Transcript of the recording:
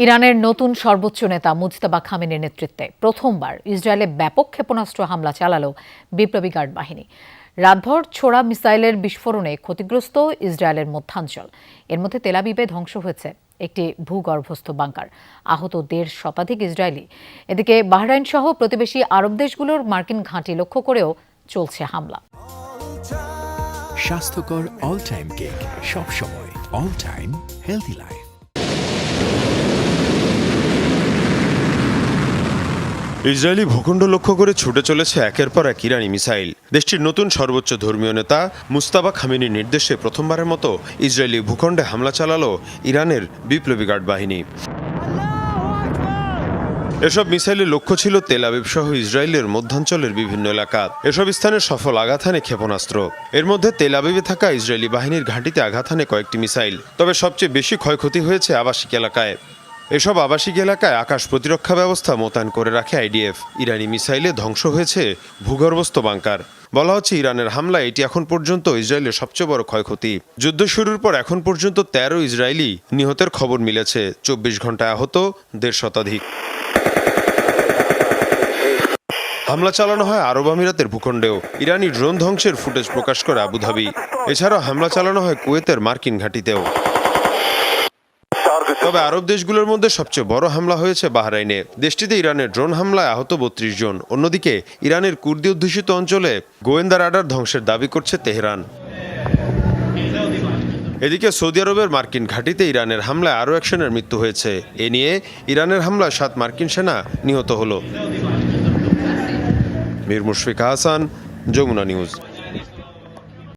ইরানের নতুন সর্বোচ্চ নেতা মুজতবা খামেনির নেতৃত্বে প্রথমবার ইসরায়েলে ব্যাপক ক্ষেপণাস্ত্র হামলা চালালো বিপ্লবী গার্ড বাহিনী। রাতভর ছোড়া মিসাইলের বিস্ফোরণে ক্ষতিগ্রস্ত ইসরায়েলের মধ্যাঞ্চল। এর মধ্যে তেল আবিবে ধ্বংস হয়েছে একটি ভূগর্ভস্থ বাংকার, আহত ১৫০ শতাধিক ইসরায়েলি। এদিকে বাহরাইন সহ প্রতিবেশী আরব দেশগুলোর মার্কিন ঘাঁটি লক্ষ্য করেও চলছে হামলা। স্বাস্থ্যকর অল টাইম কেক, সব সময় all time healthy life. Israeli ভূখণ্ড লক্ষ্য করে ছুটে চলেছে একের পর এক ইরানি মিসাইল। দেশটির নতুন সর্বোচ্চ ধর্মীয় নেতা মুজতবা খামেনির নির্দেশে প্রথমবারের মতো ইসরায়েলি ভূখণ্ডে হামলা চালালো ইরানের বিপ্লবী গার্ড বাহিনী। এসব মিসাইলের লক্ষ্য ছিল তেল আবিব সহ ইসরায়েলের মধ্যাঞ্চলের বিভিন্ন এলাকা। এসব স্থানে সফল আঘাত হানে ক্ষেপণাস্ত্র। এর মধ্যে তেল আবিবে থাকা ইসরায়েলি বাহিনীর ঘাঁটিতে আঘাত হানে কয়েকটি মিসাইল। তবে সবচেয়ে বেশি ক্ষয়ক্ষতি হয়েছে আবাসিক এলাকায়। এসব আবাসিক এলাকায় আকাশ প্রতিরক্ষা ব্যবস্থা মোতায়েন করে রাখে আইডিএফ। ইরানি মিসাইলে ধ্বংস হয়েছে ভূগর্ভস্থ বাংকার। বলা হচ্ছে ইরানের হামলায় এটি এখন পর্যন্ত ইসরায়েলের সবচেয়ে বড় ক্ষয়ক্ষতি। যুদ্ধ শুরুর পর এখন পর্যন্ত ১৩ ইসরায়েলি নিহতের খবর মিলেছে। ২৪ ঘন্টায় আহত ১৫০ শতাধিক। হামলা চালানো হয় আরব আমিরাতের ভূখণ্ডেও। ইরানি ড্রোন ধ্বংসের ফুটেজ প্রকাশ করে আবুধাবি। এছাড়াও হামলা চালানো হয় কুয়েতের মার্কিন ঘাঁটিতেও। তবে আরব দেশগুলোর মধ্যে সবচেয়ে বড় হামলা হয়েছে বাহরাইনে। দেশটিতে ইরানের ড্রোন হামলায় আহত ৩২ জন। অন্যদিকে ইরানের কুর্দি অধ্যুষিত অঞ্চলে গোয়েন্দা রাডার ধ্বংসের দাবি করছে তেহরান। এদিকে সৌদি আরবের মার্কিন ঘাঁটিতে ইরানের হামলায় আরও ১ সেনার মৃত্যু হয়েছে। এ নিয়ে ইরানের হামলায় ৭ মার্কিন সেনা নিহত হল। মীর মুশফিক হাসান, যমুনা নিউজ।